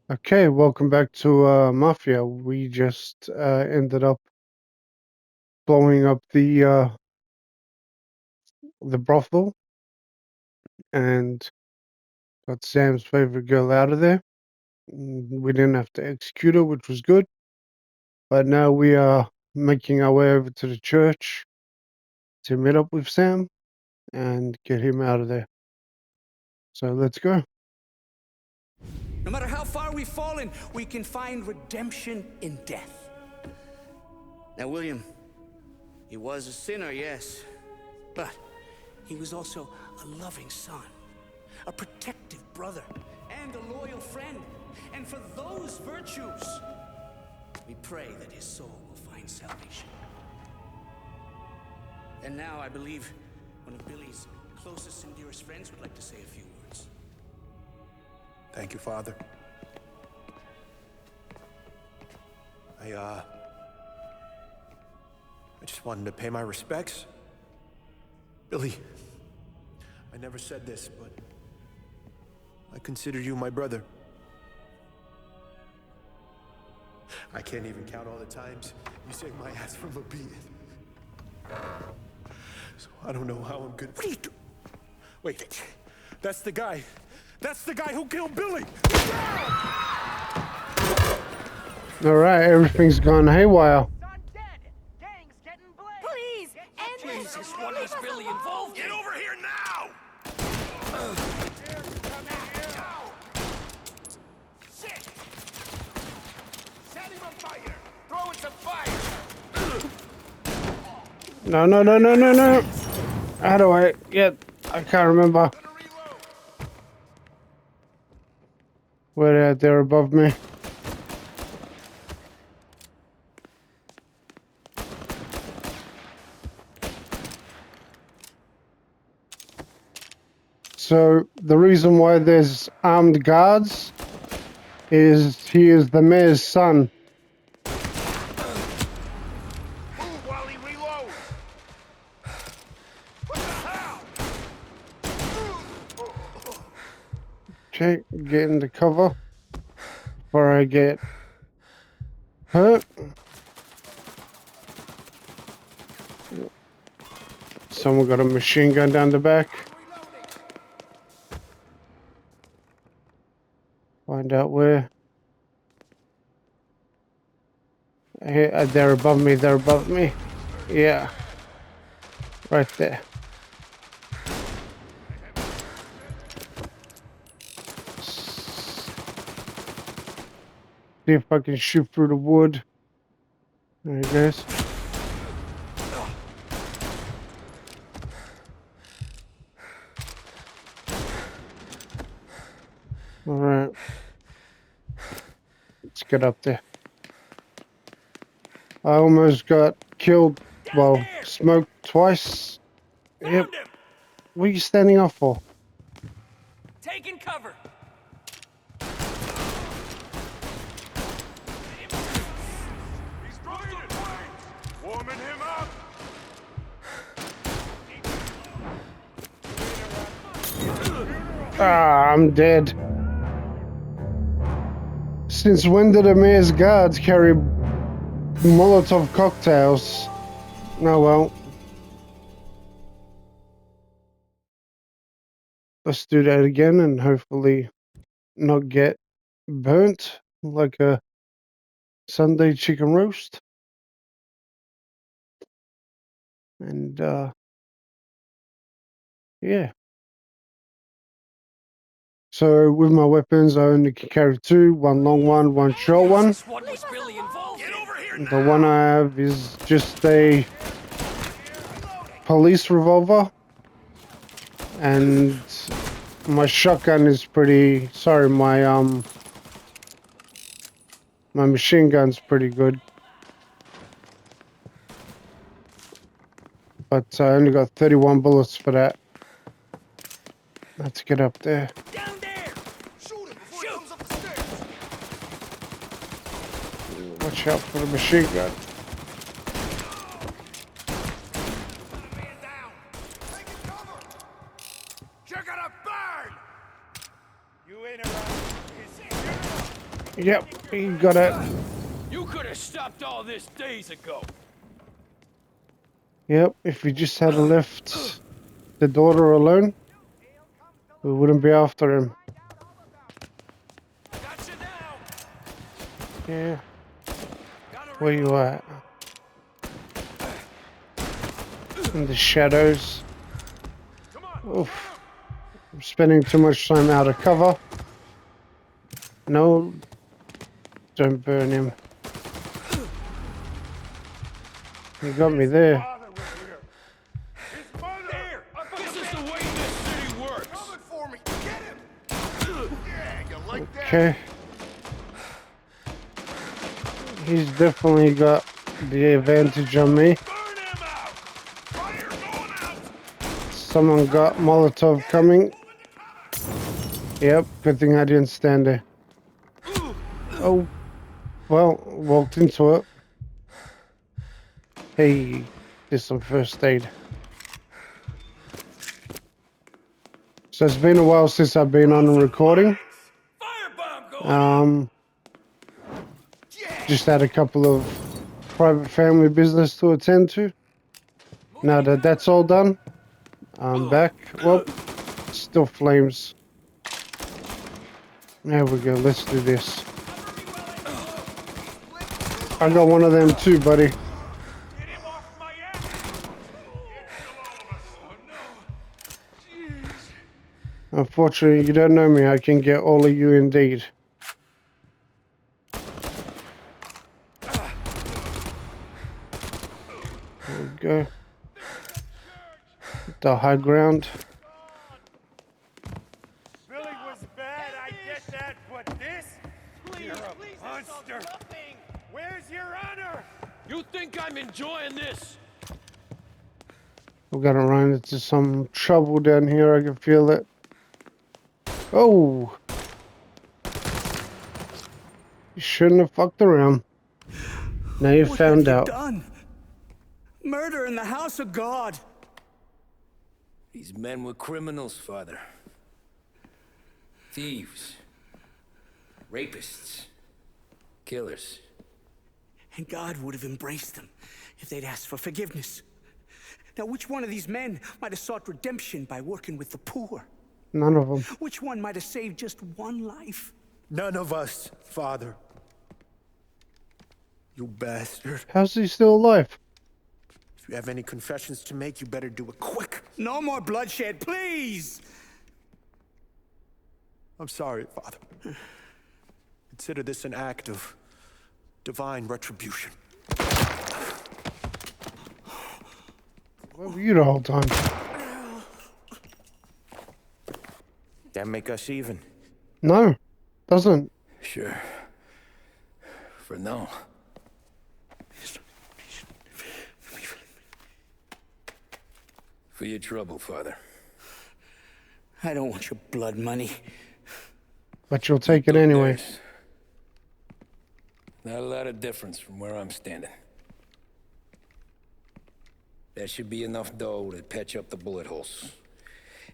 Okay, welcome back to Mafia. We just ended up blowing up the brothel and got Sam's favorite girl out of there. We didn't have to execute her, which was good. But now we are making our way over to the church to meet up with Sam and get him out of there. So let's go. No matter how far we've fallen, we can find redemption in death. Now, William, he was a sinner, yes, but he was also a loving son, a protective brother, and a loyal friend. And for those virtues, we pray that his soul will find salvation. And now I believe one of Billy's closest and dearest friends would like to say a few words. Thank you, Father. I just wanted to pay my respects. Billy, I never said this, but I consider you my brother. I can't even count all the times you saved my ass from a beating. So I don't know how I'm good. What are you doing? Wait, that's the guy. That's the guy who killed Billy! Alright, everything's gone haywire. Please, end this. Jesus, what was Billy involved in? Get over here now! Shit! Set him on fire! Throw in some fire! No. How do I get... I can't remember. Where they're above me. So the reason why there's armed guards is he is the mayor's son. Move while he reloads! What the hell? Okay, get into cover before I get hurt. Someone got a machine gun down the back. Find out where. Hey, they're above me, they're above me. Yeah. Right there. See if I can shoot through the wood. There he goes. Alright. Let's get up there. I almost got killed, well, smoked twice. Yep. What are you standing up for? Taking cover. He's throwing the flames! Warming him up! Ah, I'm dead. Since when did the mayor's guards carry Molotov cocktails? Oh well. Let's do that again and hopefully not get burnt like a Sunday chicken roast. And yeah. So with my weapons I only can carry two, one long one, one short one. Jesus, what was Billy involved in? Get over here The now! one I have is just a police revolver, and my shotgun is pretty. Sorry, my machine gun's pretty good, but I only got 31 bullets for that. Let's get up there. Down there! Shoot him before he comes up the stairs! Watch out for the machine gun. Man down! Taking cover! You're gonna burn! You ain't around. Yep, he got it. You could have stopped all this days ago. Yep, if we just had left the daughter alone, we wouldn't be after him. Got you now. Yeah, Gotta where you reload. at? In the shadows. Come on. Oof. I'm spending too much time out of cover. No, don't burn him. You got me there. Father was here. His mother. Here. This is the way this city works. Coming for me. Get him. Yeah, you like that? Okay. He's definitely got the advantage on me. Burn him out. Fire going out. Someone got Molotov coming. Yep, good thing I didn't stand there. Oh, well, walked into it. Hey, did some first aid. So it's been a while since I've been on a recording. Firebomb going. Just had a couple of private family business to attend to. Now that that's all done, I'm back. Well, still flames. There we go, let's do this. I got one of them too, buddy. Get him off my ass. Oh no. Jeez. Unfortunately, you don't know me. I can get all of you indeed. There we go. The high ground. Billy was bad, I get that, but this? You're a monster. Where's your honor? You think I'm enjoying this? We're gonna run into some trouble down here. I can feel it. Oh! You shouldn't have fucked around. Now you found out. Done. Murder in the house of God. These men were criminals, Father. Thieves. Rapists. Killers. And God would have embraced them if they'd asked for forgiveness. Now, which one of these men might have sought redemption by working with the poor? None of them. Which one might have saved just one life? None of us, Father. You bastard. How's he still alive? If you have any confessions to make, you better do it quick. No more bloodshed, please! I'm sorry, Father. Consider this an act of divine retribution. Where were you the whole time? That make us even. No, doesn't. Sure. For now. For your trouble, Father. I don't want your blood money. But you'll take it anyway. There's not a lot of difference from where I'm standing. That should be enough dough to patch up the bullet holes.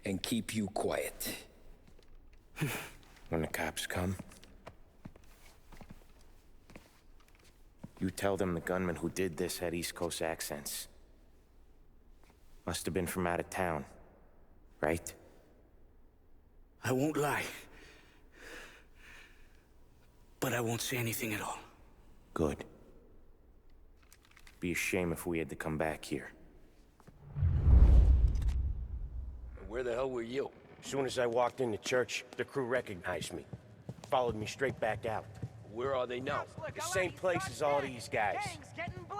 And keep you quiet. When the cops come, you tell them the gunman who did this had East Coast accents. Must have been from out of town, right? I won't lie. But I won't say anything at all. Good. Be a shame if we had to come back here. Where the hell were you? As soon as I walked into church, the crew recognized me. Followed me straight back out. Where are they now? The same place as all these guys.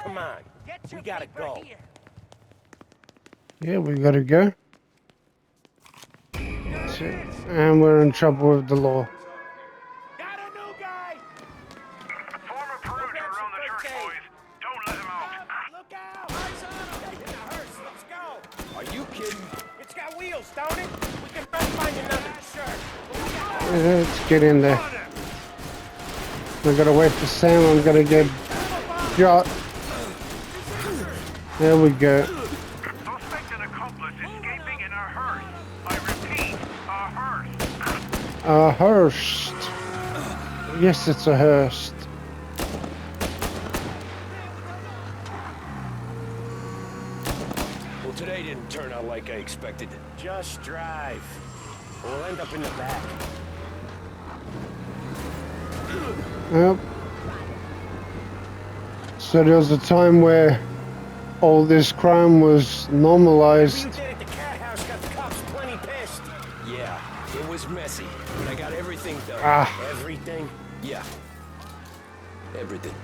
Come on, we gotta go. Yeah, we gotta go. That's it. And we're in trouble with the law. Got a new guy! Former Peruger around the church, boys. Don't let him out. Look out! Eyes on him! In a hearse, let's go. Are you kidding? It's got wheels, don't it? We can run find another. Sure. Let's get in there. We gotta wait for Sam. I'm gonna get shot. There we go. Suspected accomplice escaping in a hearse. I repeat, a hearse. Hearst. Yes, it's a hearse. Well, today didn't turn out like I expected. Just drive. We'll end up in the back. Yep. So there was a time where all this crime was Whatever normalized. you did at the cat house got the cops plenty pissed. Yeah, it was messy, but I got everything done. Ah, Everything? Yeah. Everything.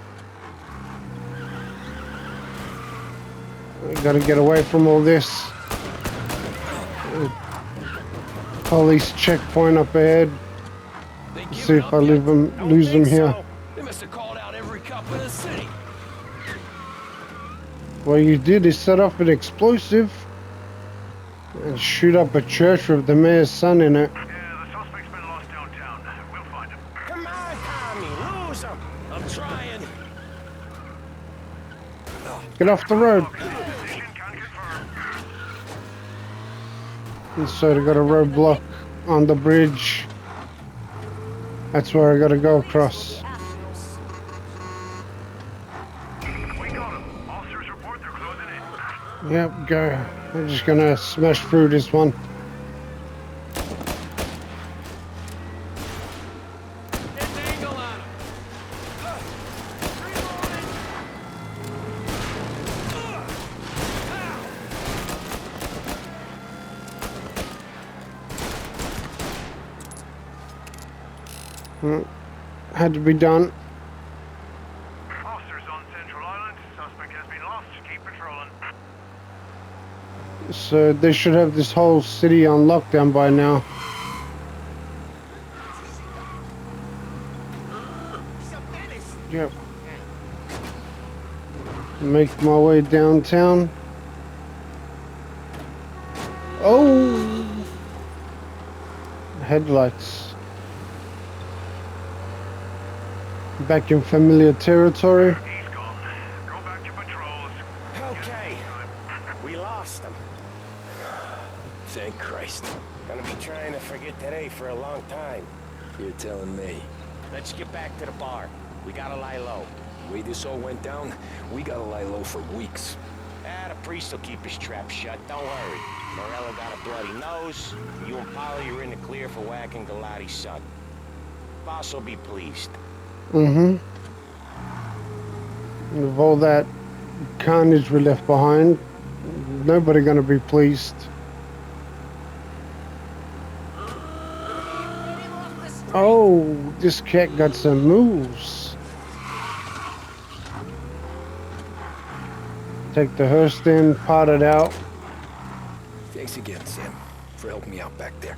I gotta get away from all this. Police checkpoint up ahead. They give See it if up I yet? lose them here. So. They must have called out every cop in the city. What you did is set off an explosive and shoot up a church with the mayor's son in it. Yeah, the suspect's been lost downtown. We'll find him. Come on, Tommy, lose him. I'm trying. Get off the road. Position can confirm. And so they got a roadblock on the bridge. That's where I gotta go across. We got him. Officers report they're closing in. Yep, go. I'm just gonna smash through this one. Get an angle on him. Had to be done. Officers on Central Island. Suspect has been lost. Keep patrolling. So they should have this whole city on lockdown by now. Yep. Make my way downtown. Oh! Headlights. Back in familiar territory. He's gone. Go back to patrols. Okay. We lost him. Thank Christ. Gonna be trying to forget today for a long time. You're telling me. Let's get back to the bar. We gotta lie low. The way this all went down, we gotta lie low for weeks. The priest will keep his trap shut. Don't worry. Morello got a bloody nose. You and Polly are in the clear for whacking Galati's son. Boss will be pleased. Mm-hmm. With all that carnage we left behind, nobody gonna be pleased. Oh, this cat got some moves. Take the hearse in, pot it out. Thanks again, Sam, for helping me out back there.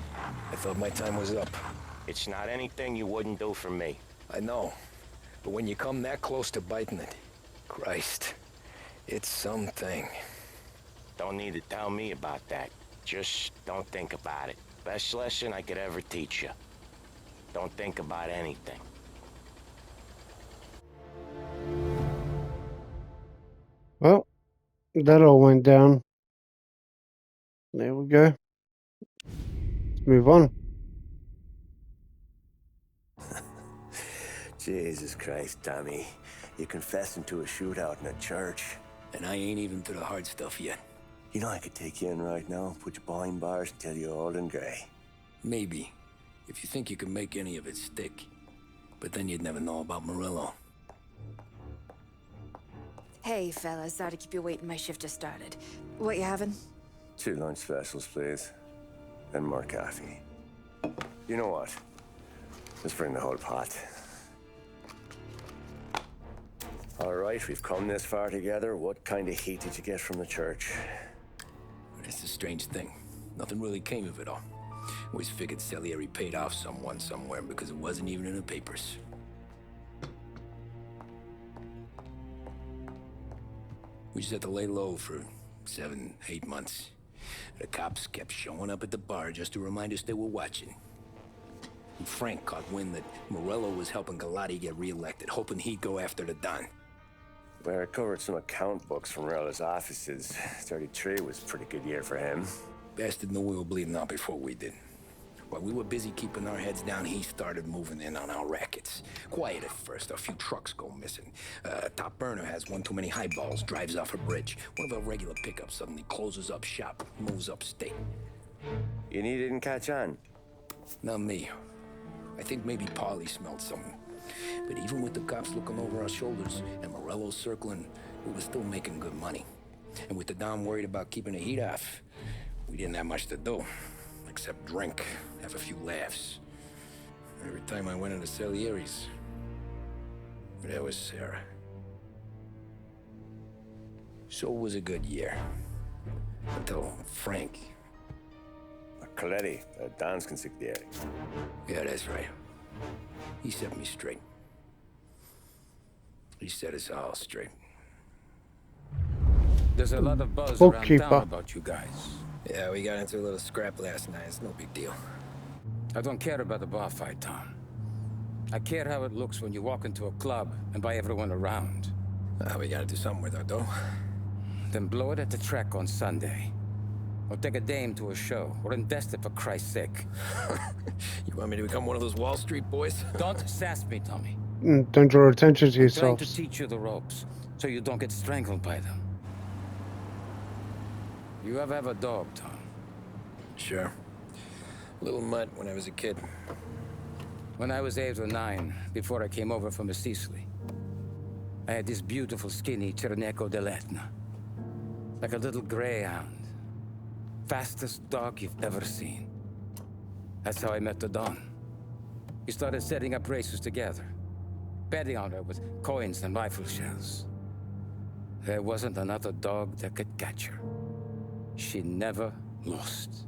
I thought my time was up. It's not anything you wouldn't do for me. I know. But when you come that close to biting it, Christ, it's something. Don't need to tell me about that. Just don't think about it. Best lesson I could ever teach you. Don't think about anything. Well, that all went down. There we go. Let's move on. Jesus Christ, Tommy. You're confessing to a shootout in a church. And I ain't even to the hard stuff yet. You know I could take you in right now, put you behind bars until you're old and grey. Maybe, if you think you can make any of it stick. But then you'd never know about Morello. Hey, fellas. Sorry to keep you waiting. My shift just started. What you having? 2 lunch specials, please. And more coffee. You know what? Let's bring the whole pot. All right, we've come this far together. What kind of heat did you get from the church? It's a strange thing. Nothing really came of it all. Always figured Salieri paid off someone somewhere because it wasn't even in the papers. We just had to lay low for 7, 8 months. The cops kept showing up at the bar just to remind us they were watching. And Frank caught wind that Morello was helping Galati get reelected, hoping he'd go after the Don. Well, I recovered some account books from Morello's offices. 33 was a pretty good year for him. Bastard knew we were bleeding out before we did. While we were busy keeping our heads down, he started moving in on our rackets. Quiet at first, a few trucks go missing. Top burner has one too many highballs, drives off a bridge. One of our regular pickups suddenly closes up shop, moves upstate. And he didn't catch on? Not me. I think maybe Paulie smelled something. But even with the cops looking over our shoulders and Morello circling, we were still making good money. And with the Dom worried about keeping the heat off, we didn't have much to do. Except drink, have a few laughs. Every time I went into Salieri's, there was Sarah. So it was a good year. Until Frank. Coletti, Don's consigliere. Yeah, that's right. He set me straight. He set us all straight. There's a lot of buzz around Bookkeeper. town about you guys. Yeah, we got into a little scrap last night. It's no big deal. I don't care about the bar fight, Tom. I care how it looks when you walk into a club and buy everyone around. We gotta do something with our dough. Then blow it at the track on Sunday. Or take a dame to a show. Or invest it for Christ's sake. You want me to become one of those Wall Street boys? Don't sass me, Tommy. Don't draw attention to I'm trying yourself. to teach you the ropes, so you don't get strangled by them. You ever have a dog, Tom? Sure. Little mutt when I was a kid. When I was 8 or 9, before I came over from Sicily, I had this beautiful, skinny Cerneco dell'Etna. Like a little greyhound. Fastest dog you've ever seen. That's how I met the Don. We started setting up races together. Betting on her with coins and rifle shells. There wasn't another dog that could catch her. She never lost.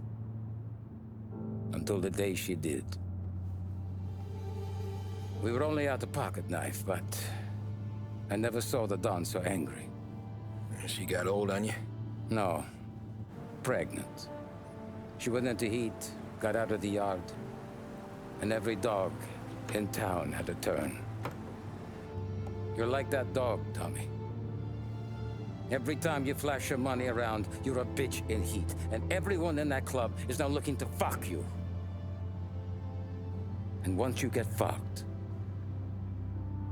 Until the day she did. We were only out a pocket knife, but I never saw the Don so angry. She got old on you? No. Pregnant. She went into heat, got out of the yard, and every dog in town had a turn. You're like that dog, Tommy. Every time you flash your money around, you're a bitch in heat, and everyone in that club is now looking to fuck you. And once you get fucked,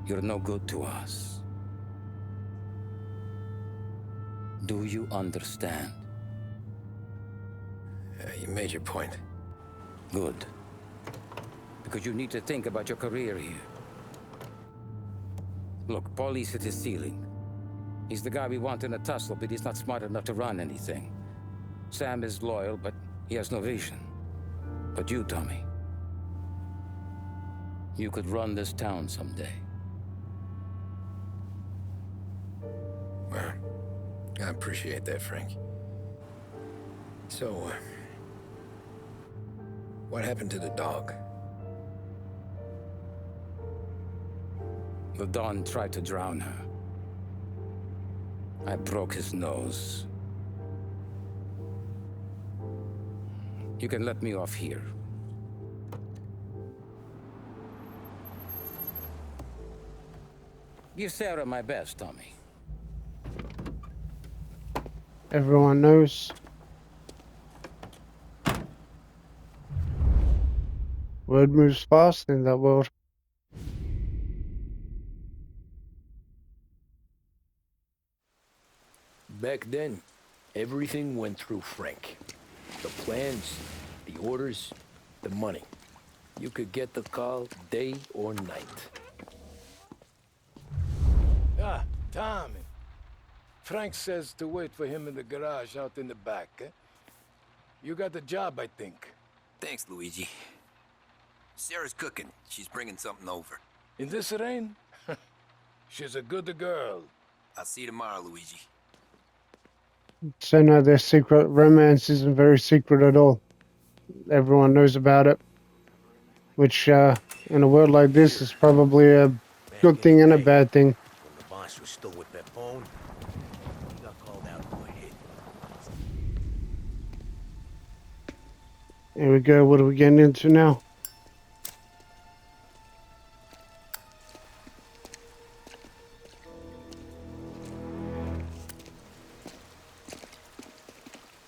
you're no good to us. Do you understand? You made your point. Good. Because you need to think about your career here. Look, Paulie's hit his ceiling. He's the guy we want in a tussle, but he's not smart enough to run anything. Sam is loyal, but he has no vision. But you, Tommy, you could run this town someday. Well, I appreciate that, Frank. So, what happened to the dog? The Don tried to drown her. I broke his nose. You can let me off here. Give Sarah my best, Tommy. Everyone knows. Word moves fast in that world. Back then, everything went through Frank. The plans, the orders, the money. You could get the call day or night. Ah, Tommy. Frank says to wait for him in the garage out in the back, eh? You got the job, I think. Thanks, Luigi. Sarah's cooking. She's bringing something over. In this rain? She's a good girl. I'll see you tomorrow, Luigi. So no, their secret romance isn't very secret at all. Everyone knows about it. Which, in a world like this, is probably a good thing and a bad thing. When the boss was still with Pepone, he got called out for a hit. Here we go, what are we getting into now?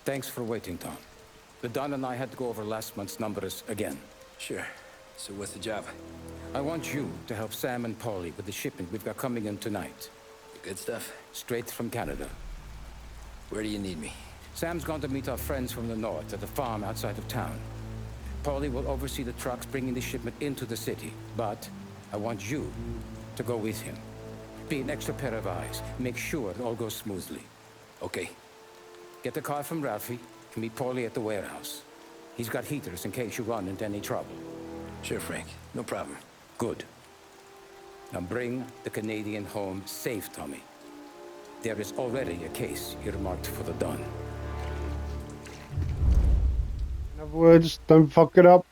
Thanks for waiting, Tom. The Don and I had to go over last month's numbers again. Sure. So what's the job? I want you to help Sam and Paulie with the shipment we've got coming in tonight. The good stuff? Straight from Canada. Where do you need me? Sam's gone to meet our friends from the north at the farm outside of town. Paulie will oversee the trucks bringing the shipment into the city, but I want you to go with him. Be an extra pair of eyes. Make sure it all goes smoothly. Okay. Get the car from Ralphie and meet Paulie at the warehouse. He's got heaters in case you run into any trouble. Sure, Frank. No problem. Good. Now bring the Canadian home safe, Tommy. There is already a case earmarked for the Don. In other words, don't fuck it up.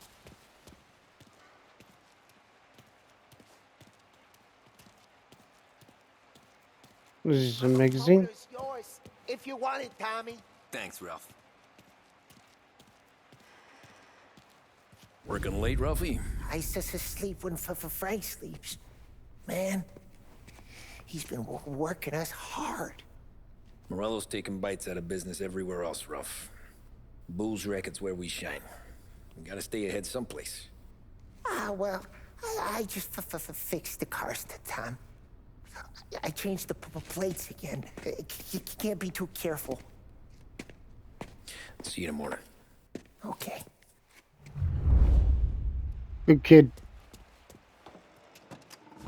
This is a magazine. Motor's yours, if you want it, Tommy. Thanks, Ralph. Working late, Ralphie? I says asleep when Frank sleeps. Man, he's been working us hard. Morello's taking bites out of business everywhere else, Ralph. Bull's racket's where we shine. We gotta stay ahead someplace. Ah, well, I just fixed the cars, Tom. I changed the plates again. You can't be too careful. See you in the morning. Okay. Good kid.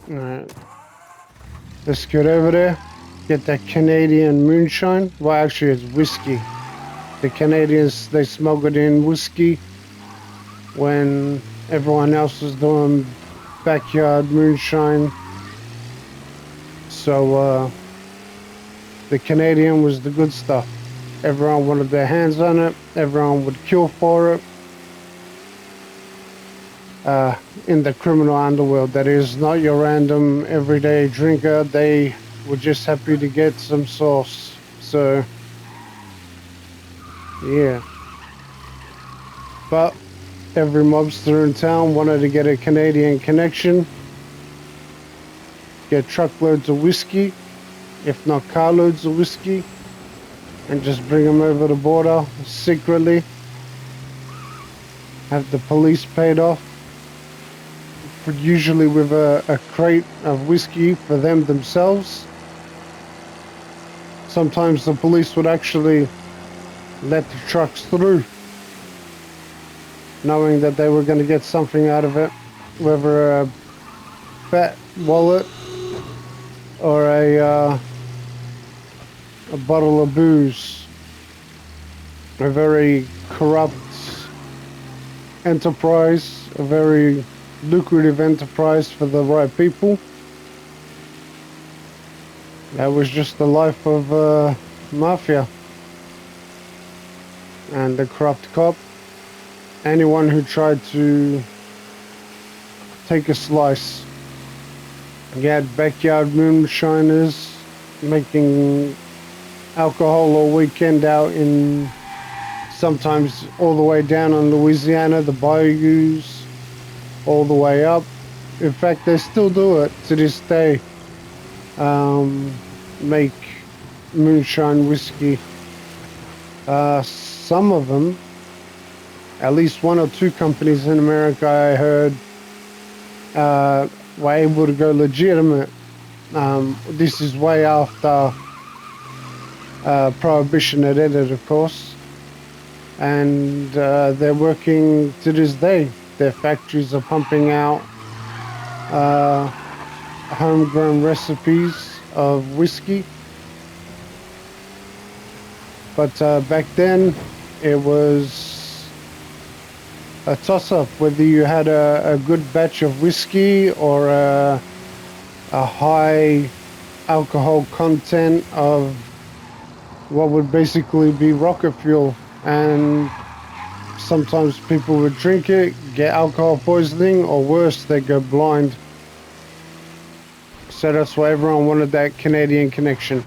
Alright. Let's get over there. Get that Canadian moonshine. Well, actually, it's whiskey. The Canadians, they smuggled in whiskey when everyone else was doing backyard moonshine. So, the Canadian was the good stuff. Everyone wanted their hands on it. Everyone would kill for it. In the criminal underworld, that is, not your random everyday drinker. They were just happy to get some sauce. So, yeah. But every mobster in town wanted to get a Canadian connection. Get truckloads of whiskey, if not carloads of whiskey, and just bring them over the border secretly. Have the police paid off. Usually with a crate of whiskey for them themselves. Sometimes the police would actually let the trucks through, knowing that they were going to get something out of it, whether a fat wallet or a bottle of booze. A very corrupt enterprise, a very lucrative enterprise for the right people. That was just the life of Mafia and the corrupt cop. Anyone who tried to take a slice. You had backyard moonshiners making alcohol all weekend out in, sometimes all the way down in Louisiana, the bayous, all the way up. In fact, they still do it to this day. Make moonshine whiskey. Some of them, at least one or two companies in America I heard, were able to go legitimate. This is way after Prohibition had ended, of course. And they're working to this day. Their factories are pumping out homegrown recipes of whiskey. But back then, it was a toss-up whether you had a good batch of whiskey or a high alcohol content of what would basically be rocket fuel. And sometimes people would drink it, get alcohol poisoning, or worse, they go blind. So that's why everyone wanted that Canadian connection.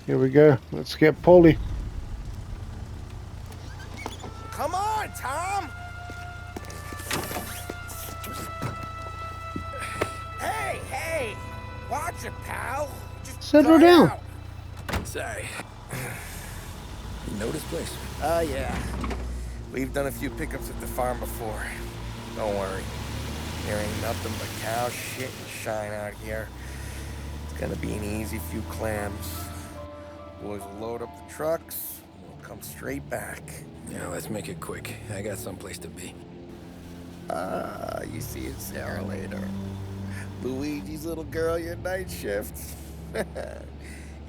Here we go. Let's get Paulie. Come on, Tom! Hey! Watch it, pal! Just settle down. Sorry. You know this place? Yeah. We've done a few pickups at the farm before. Don't worry. There ain't nothing but cow shit and shine out here. It's gonna be an easy few clams. Boys will load up the trucks, and we'll come straight back. Yeah, let's make it quick. I got someplace to be. You see Sarah later. Luigi's little girl, your night shift.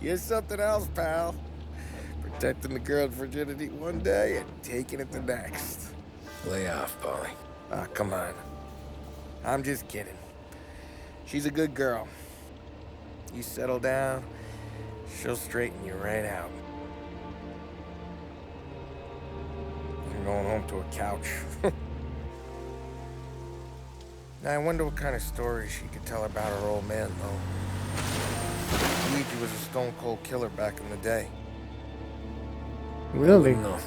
You're something else, pal. Protecting the girl's virginity one day and taking it the next. Lay off, Polly. Ah, come on. I'm just kidding. She's a good girl. You settle down, she'll straighten you right out. I'm going home to a couch. Now, I wonder what kind of stories she could tell about her old man, though. Luigi was a stone-cold killer back in the day. Really? No.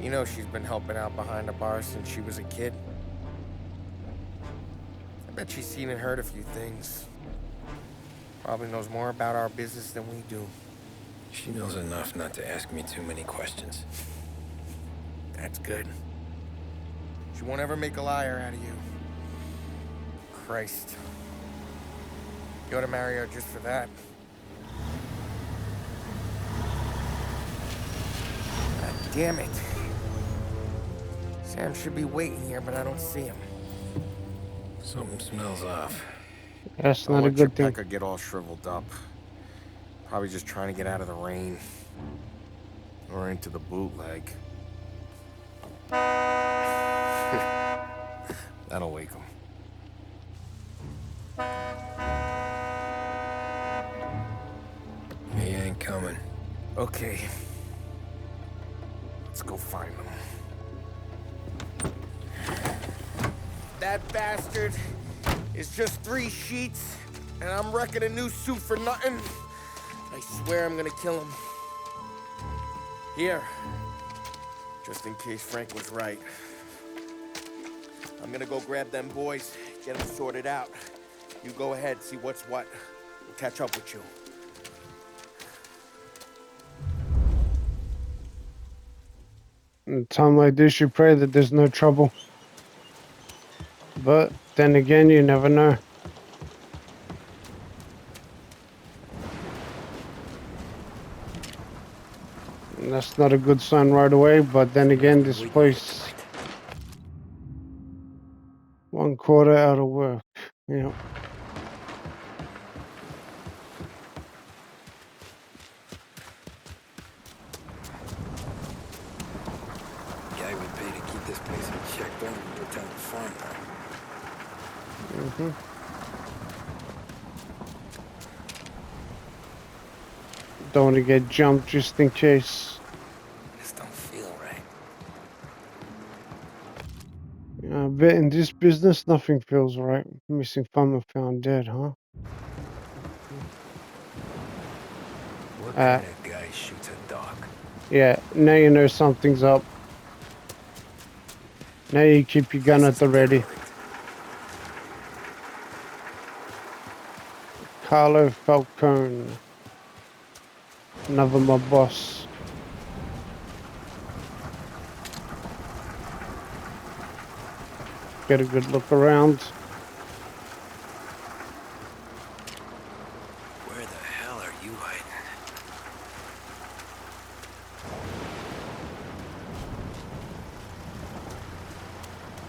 You know she's been helping out behind the bar since she was a kid. I bet she's seen and heard a few things. Probably knows more about our business than we do. She knows enough not to ask me too many questions. That's good. She won't ever make a liar out of you. Christ. You ought to marry her just for that. God damn it. Sam should be waiting here, but I don't see him. Something smells off. That's Don't not a let your good thing. pecker get all shriveled up. Probably just trying to get out of the rain. Or into the bootleg. That'll wake him. He ain't coming. Okay. Let's go find him. That bastard is just 3 sheets, and I'm wrecking a new suit for nothing. I swear I'm gonna kill him. Here. Just in case Frank was right. I'm gonna go grab them boys, get them sorted out. You go ahead, see what's what. We'll catch up with you. In a time like this, you pray that there's no trouble. But then again, you never know. And that's not a good sign right away, but then again, this place... 1/4 out of work. Yeah. Guy would pay to keep this place in check. Don't even go tell the farm now. Don't want to get jumped just in case. This don't feel right. I bet in this business, nothing feels right. Missing farmer found dead, huh? What kind of guy shoots a dog? Yeah, now you know something's up. Now you keep your gun at the ready. Carlo Falcone. Another my boss. Get a good look around. Where the hell are you hiding?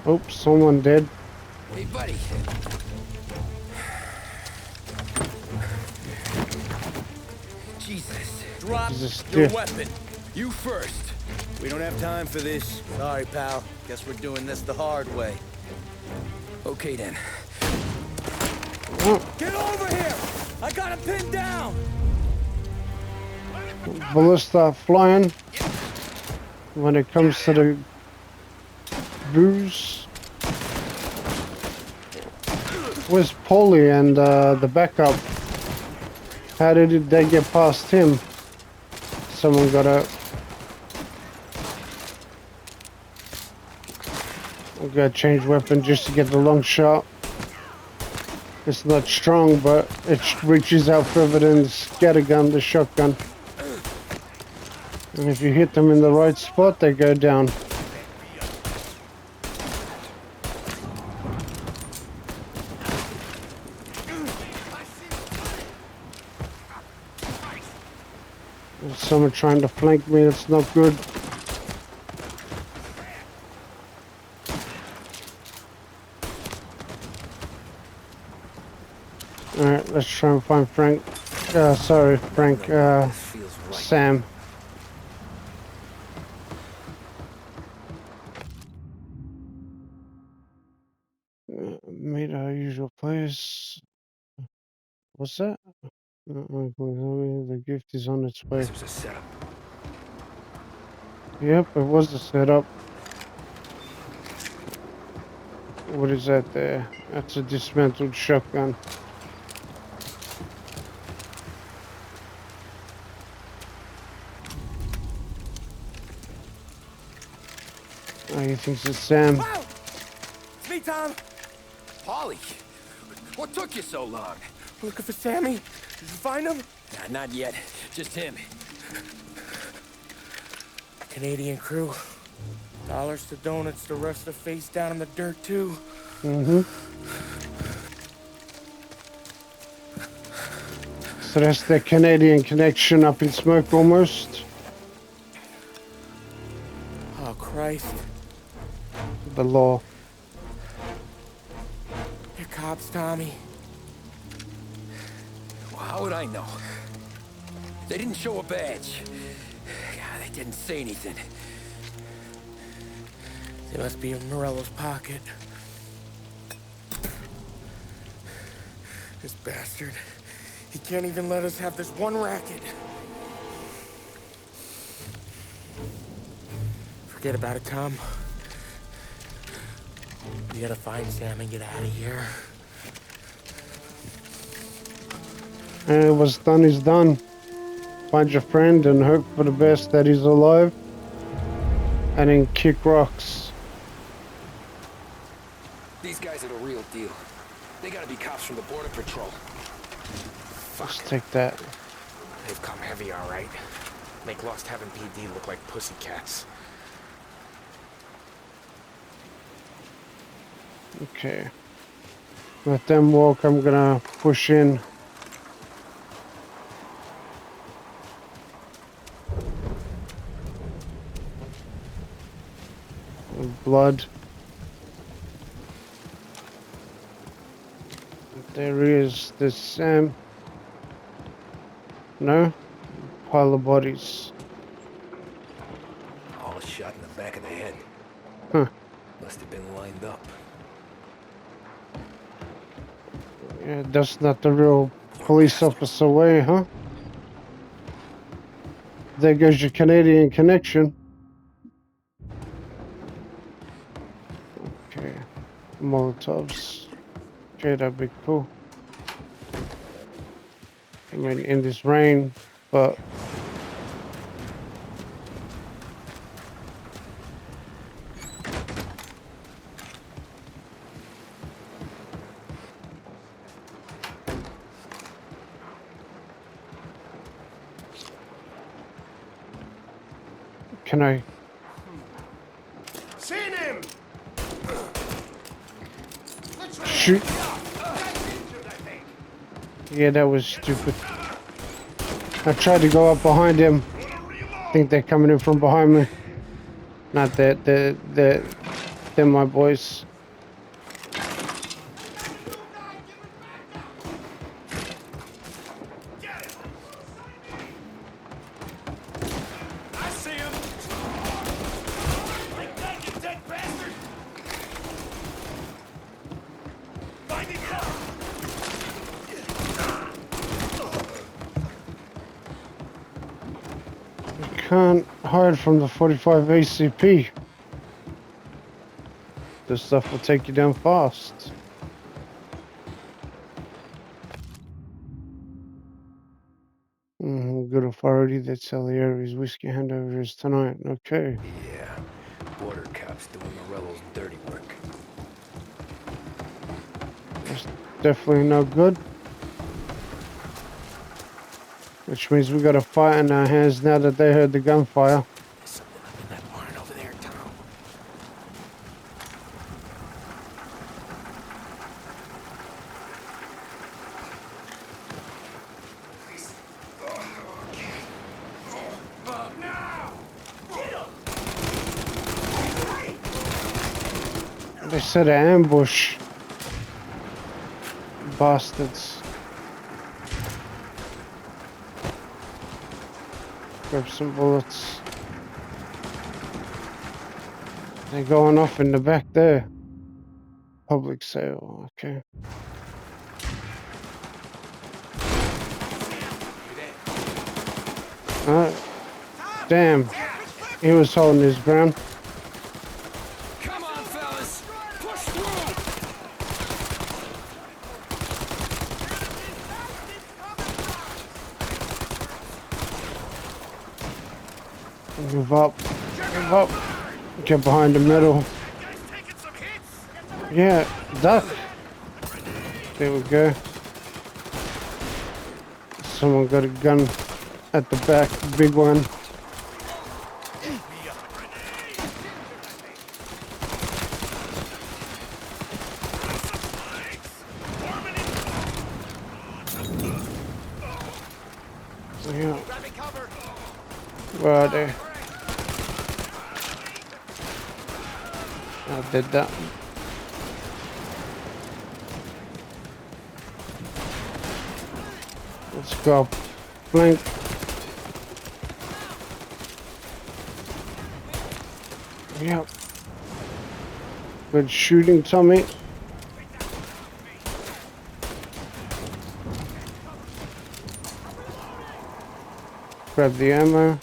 Oops, someone dead. Hey, buddy. Jesus. Drop Jesus, your yeah. weapon. You first. We don't have time for this. Sorry, pal. Guess we're doing this the hard way. Okay, then. Get over here! I got him pinned down! Bullets start flying. When it comes to the booze. Where's Polly and the backup? How did they get past him? Someone got out. We gotta change weapon just to get the long shot. It's not strong, but it reaches out further than the scattergun, the shotgun. And if you hit them in the right spot, they go down. There's someone trying to flank me, that's not good. Alright, let's try and find Frank. Sam. Meet our usual place. What's that? The gift is on its way. This was a setup. Yep, it was a setup. What is that there? That's a dismantled shotgun. Oh, he thinks it's Sam. Wow! It's me, Tom. Polly, what took you so long? Looking for Sammy? Did you find him? Nah, not yet. Just him. Canadian crew. Dollars to donuts, the rest of face down in the dirt too. Mm-hmm. So that's the Canadian connection up in smoke almost. Oh, Christ. The law. They're cops, Tommy. Well, how would I know? They didn't show a badge. God, they didn't say anything. They must be in Morello's pocket. This bastard. He can't even let us have this one racket. Forget about it, Tom. We gotta find Sam and get out of here. And what's done is done. Find your friend and hope for the best that he's alive. And then kick rocks. These guys are the real deal. They gotta be cops from the Border Patrol. Let's take that. They've come heavy, all right. Make Lost Heaven PD look like pussycats. Okay. Let them walk. I'm gonna push in. Blood. There is this Sam. No? Pile of bodies. All shot in the back of the head. Huh. Must have been lined up. Yeah, that's not the real police officer way, huh? There goes your Canadian connection. Okay. Molotovs. Okay, that'd be cool. I mean, in this rain, but... Can I... Seen him! Shoot. Yeah, that was stupid. I tried to go up behind him. I think they're coming in from behind me. Not that, they're my boys. I see him! Like that, you dead bastard! Find him now! Can't hide from the 45 ACP. This stuff will take you down fast. Good authority that Salieri's whiskey handovers tonight. Okay. Yeah. Border cops doing Morello's dirty work. That's definitely not good. Which means we got a fight in our hands now that they heard the gunfire. There's something up in that barn over there, Tom. They set an ambush. Bastards. Grab some bullets. They're going off in the back there. Public sale, okay. Damn. He was holding his ground. Come on, fellas! Push through! Move up. Move up. Get behind the middle. Yeah, duck. There we go. Someone got a gun at the back, big one. Yeah. Where are they? I did that. Let's go. Flank. Yep. Good shooting, Tommy. Grab the ammo.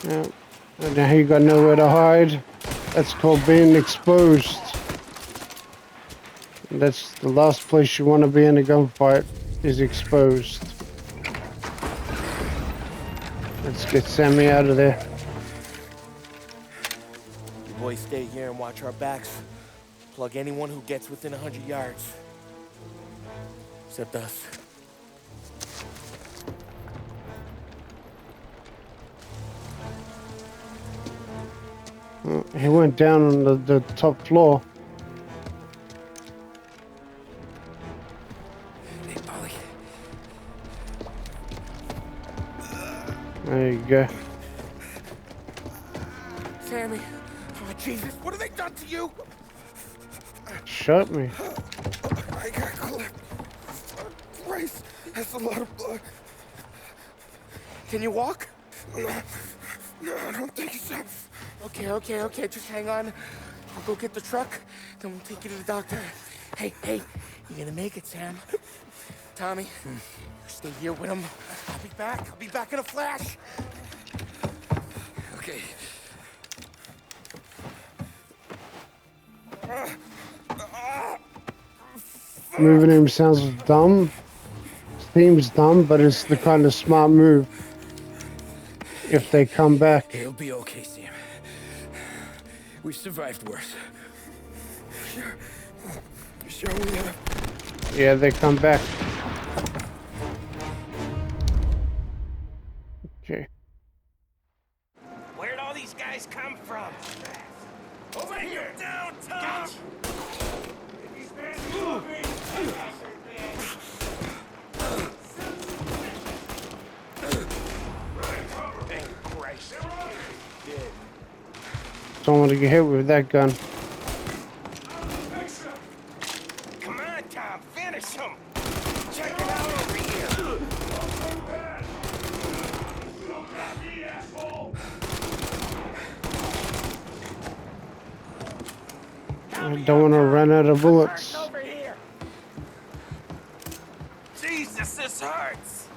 Yep. And now you got nowhere to hide. That's called being exposed. And that's the last place you want to be in a gunfight, is exposed. Let's get Sammy out of there. You boys stay here and watch our backs. Plug anyone who gets within 100 yards. Except us. He went down on the top floor. Hey, Polly. There you go. Sammy. Oh, Jesus. What have they done to you? Shot me. I got clipped. Christ. That's a lot of blood. Can you walk? No, I don't think so. Okay. Just hang on. I'll go get the truck, then we'll take you to the doctor. Hey, you gonna make it, Sam? Tommy, you stay here with him. I'll be back in a flash. Okay. Moving him sounds dumb. Seems dumb, but it's the kind of smart move. If they come back. It'll be okay, Sam. We've survived worse. Sure we have. Yeah, they come back. Okay. Where'd all these guys come from? Over here! Down, Tom! Don't want to get hit with that gun. Come on, Tom, finish him! Check it out over here! I don't want to run out of bullets. Over here! Jesus, this hurts!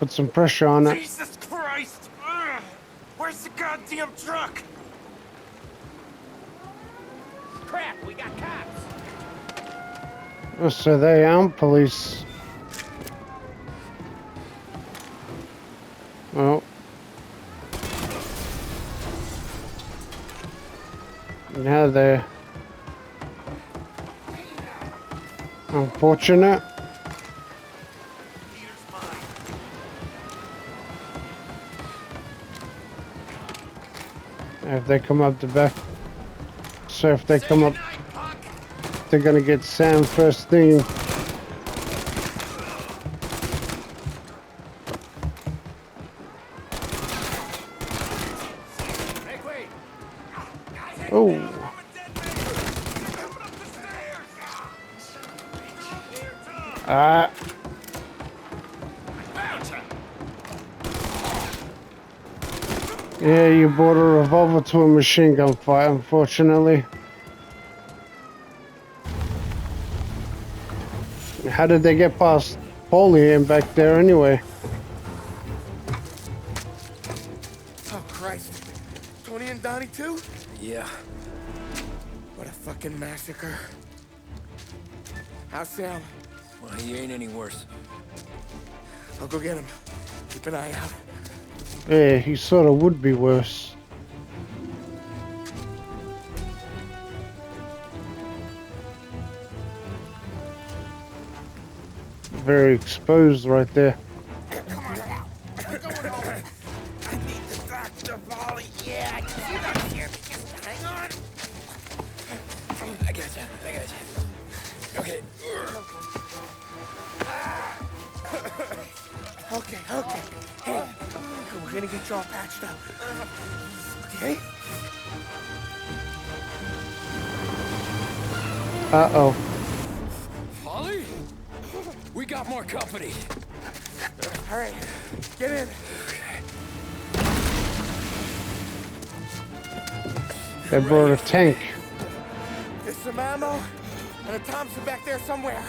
Put some pressure on it. Jesus Christ! Ugh. Where's the goddamn truck? Crap, we got cops! Oh, so they aren't police. Well. Now they're unfortunate. If they come up the back. So if they come up, they're gonna get Sam first thing. Oh. Ah. Yeah, you brought a revolver to a machine gun fight, unfortunately. How did they get past Paulie and back there anyway? Oh, Christ. Tony and Donnie too? Yeah. What a fucking massacre. How's Sam? Well, he ain't any worse. I'll go get him. Keep an eye out. Yeah, he sort of would be worse. Very exposed right there. Come on now. We're going home. I need the doctor, Volley. Yeah, I can see that here. Just hang on. I gotcha. Okay. Okay. Hey, we're gonna get you all patched up. Okay? Uh-oh. Holly? We got more company. All right, get in. They brought a tank. There's some ammo and a Thompson back there somewhere.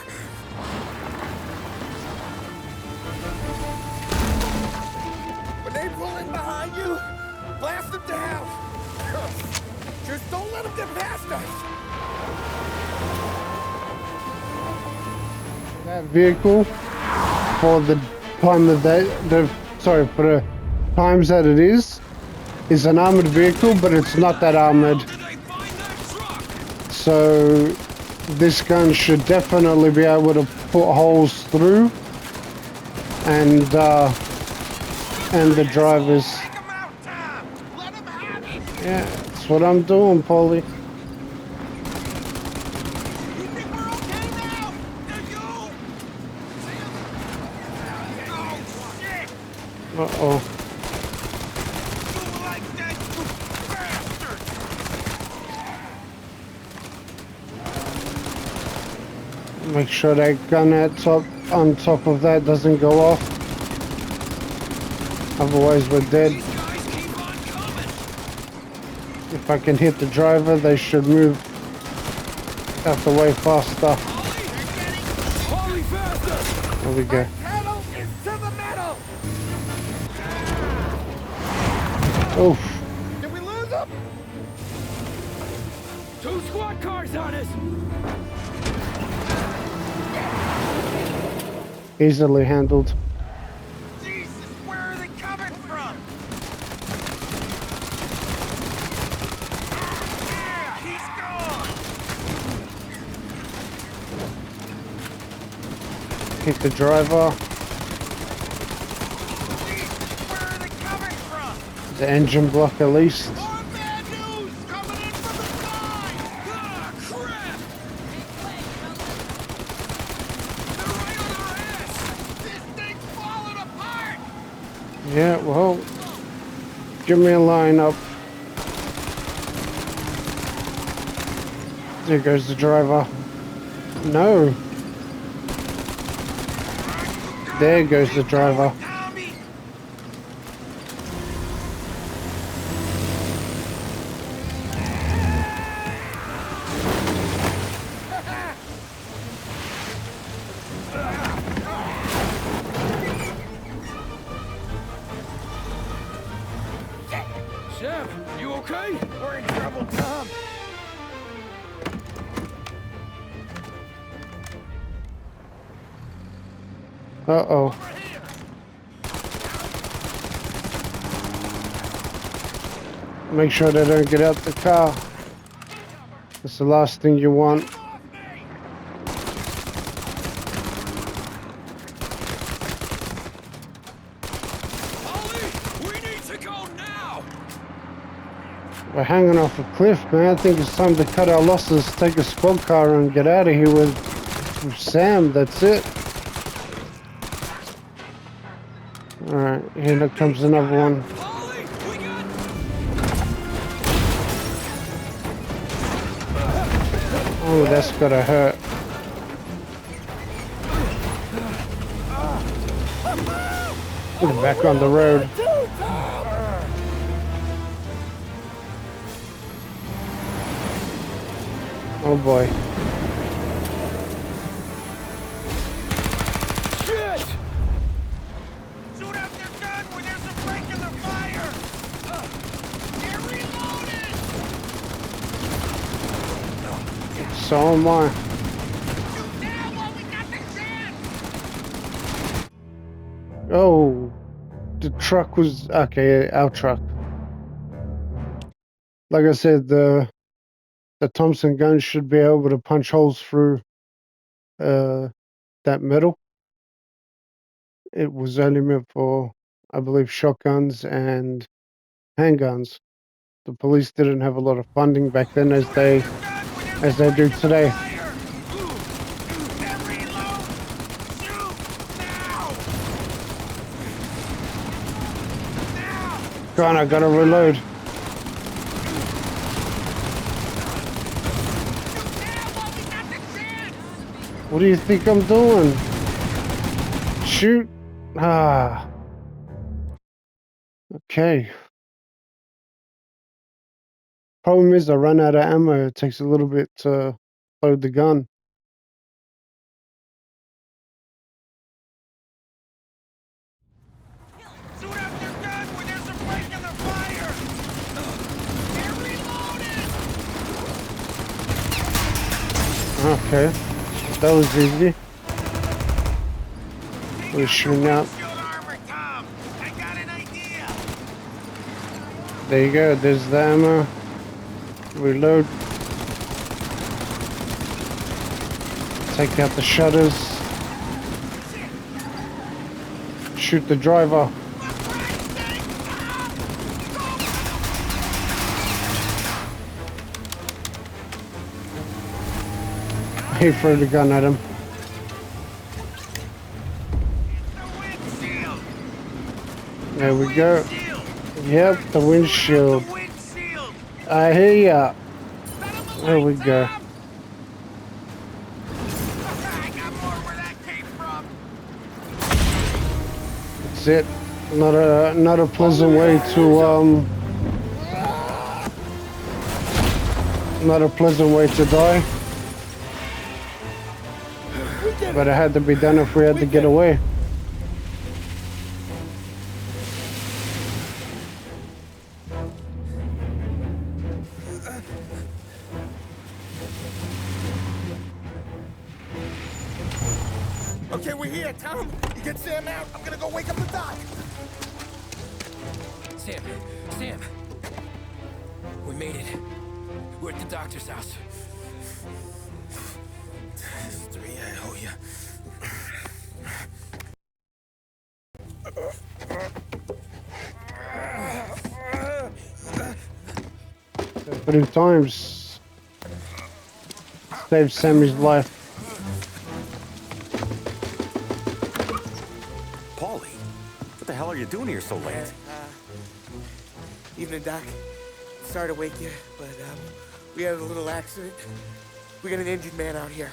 When they pull in behind you, blast them to hell. Just don't let them get past us. That vehicle, for the time of day, for the times that it is an armored vehicle, but it's not that armored. So this gun should definitely be able to put holes through, and the drivers. Yeah, that's what I'm doing, Paulie. Uh-oh. Make sure that gun on top of that doesn't go off. Otherwise we're dead. If I can hit the driver, they should move out the way faster. There we go. Oof. Did we lose them? 2 squad cars on us. Easily handled. Jesus, where are they coming from? Yeah, he's gone. Hit the driver. The engine block at least. Yeah, well, give me a line up. There goes the driver. No. There goes the driver. Chef, you okay? We're in trouble, Tom. Uh-oh. Make sure they don't get out the car. That's the last thing you want. We're hanging off a cliff, man. I think it's time to cut our losses, take a squad car and get out of here with Sam. That's it. Alright, here comes another one. Oh, that's gotta hurt. We're back on the road. Oh boy. Shit! Shoot out their gun when there's a break in the fire! They're reloaded! So am I. Shoot now while we got the chance! Oh, the truck was okay. Our truck. Like I said, the Thompson gun should be able to punch holes through that metal. It was only meant for, I believe, shotguns and handguns. The police didn't have a lot of funding back then as they do today. Go on, I gotta reload. What do you think I'm doing? Shoot. Ah. Okay. Problem is I run out of ammo. It takes a little bit to load the gun. Shoot out their gun when there's a break in the fire! They're reloaded! Okay. That was easy. We're shooting out. There you go. There's the ammo. Reload. Take out the shutters. Shoot the driver. He threw the gun at him. There we go. Yep, the windshield. I hear ya. There we go. That's it. Not a pleasant way to not a pleasant way to die. But it had to be done if we had to get away. Okay, we're here, Tom. You get Sam out. I'm gonna go wake up the doc. Sam. We made it. We're at the doctor's house. This is 3, I owe you. Three times. Saved Sammy's life. Paulie, what the hell are you doing here so late? Evening, Doc. Sorry to wake you, but we had a little accident. We got an injured man out here.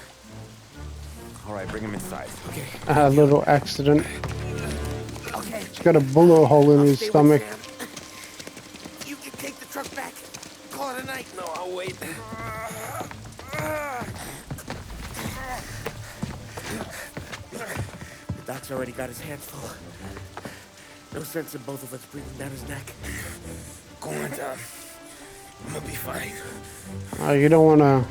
All right, bring him inside. Okay. A little accident. Okay. He's got a bullet hole in his stomach. You can take the truck back. Call it a night. No, I'll wait. The doc's already got his hands full. No sense in both of us breathing down his neck. Go on, Tom. I'm gonna be fine. You don't want to...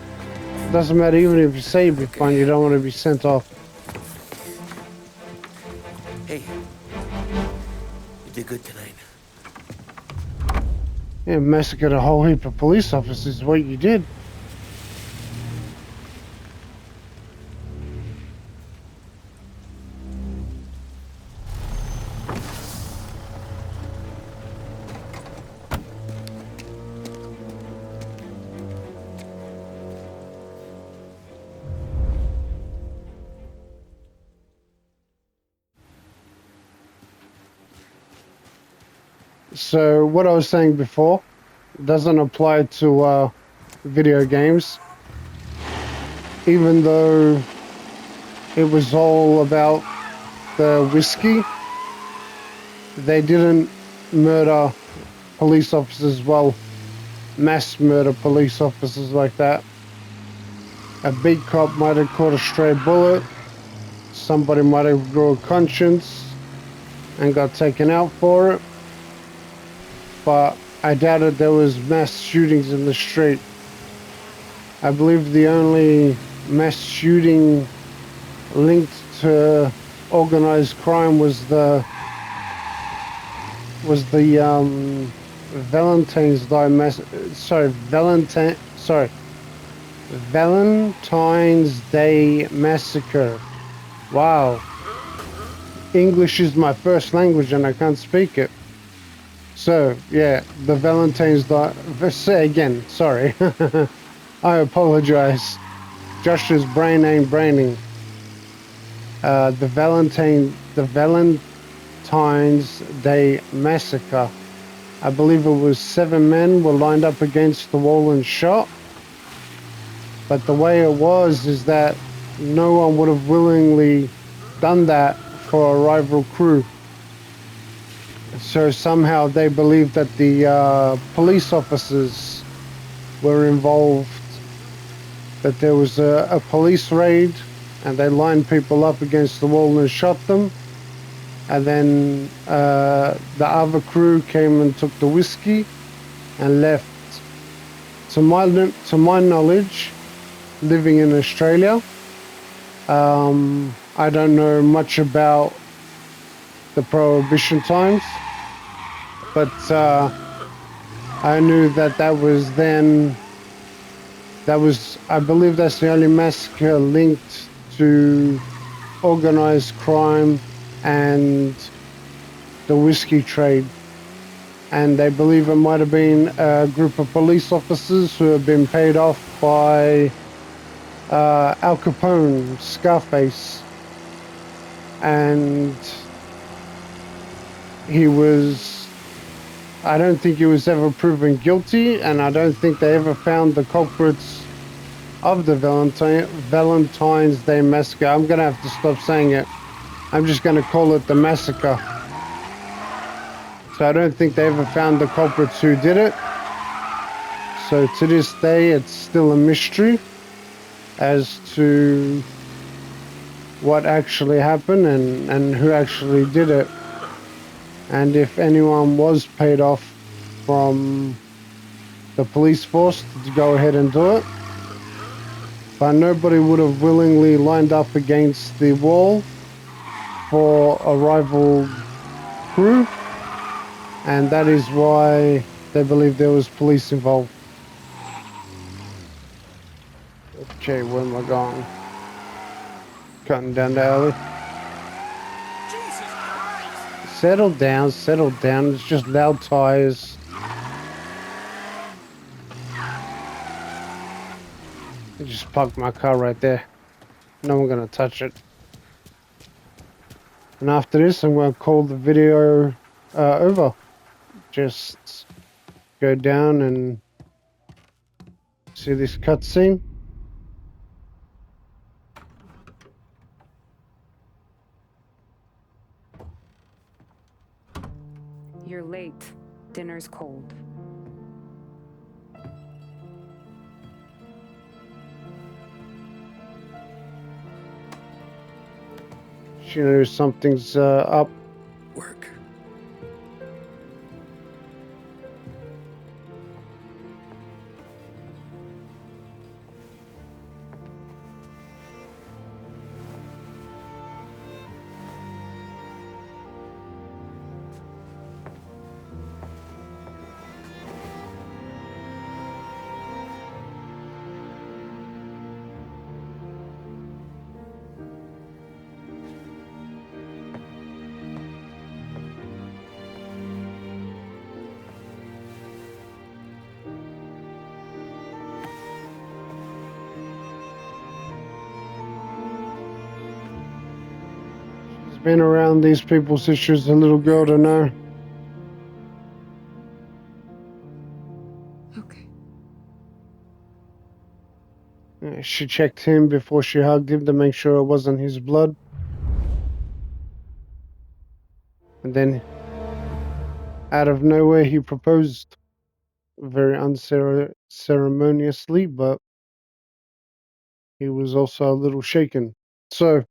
It doesn't matter even if you say you'll be fine, you don't want to be sent off. Hey. You did good tonight. Yeah, massacred a whole heap of police officers is what you did. So what I was saying before doesn't apply to video games, even though it was all about the whiskey. They didn't murder police officers, well, mass murder police officers like that. A big cop might have caught a stray bullet, somebody might have grew a conscience and got taken out for it, but I doubted there was mass shootings in the street. I believe the only mass shooting linked to organized crime was the Valentine's Day Valentine's Day massacre. Wow. English is my first language and I can't speak it. So, yeah, the Valentine's Day... Say again, sorry. I apologize. Josh's brain ain't braining. The Valentine's Day massacre. I believe it was 7 men were lined up against the wall and shot. But the way it was is that no one would have willingly done that for a rival crew. So somehow they believed that the police officers were involved, that there was a police raid and they lined people up against the wall and shot them. And then the other crew came and took the whiskey and left. To my knowledge, living in Australia, I don't know much about the Prohibition times, but I knew that was then. I believe that's the only massacre linked to organized crime and the whiskey trade. And they believe it might have been a group of police officers who have been paid off by Al Capone, Scarface. And I don't think he was ever proven guilty, and I don't think they ever found the culprits of the Valentine's Day massacre. I'm going to have to stop saying it. I'm just going to call it the massacre. So I don't think they ever found the culprits who did it. So to this day, it's still a mystery as to what actually happened and who actually did it. And if anyone was paid off from the police force to go ahead and do it. But nobody would have willingly lined up against the wall for a rival crew. And that is why they believe there was police involved. Okay, where am I going? Cutting down the alley. Settle down, settle down. It's just loud tires. I just parked my car right there. No one's gonna touch it. And after this, I'm gonna call the video over. Just go down and see this cutscene. You're late. Dinner's cold. She knows something's up. Work. She's been around these people since she was a little girl to know. She checked him before she hugged him to make sure it wasn't his blood. And then, out of nowhere, he proposed very unceremoniously, but he was also a little shaken. So,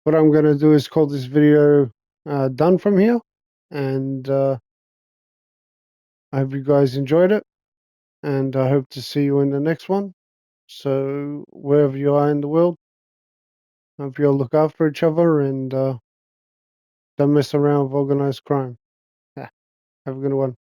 what I'm going to do is call this video done from here. And I hope you guys enjoyed it. And I hope to see you in the next one. So, wherever you are in the world, I hope you all look after each other and don't mess around with organized crime. Have a good one.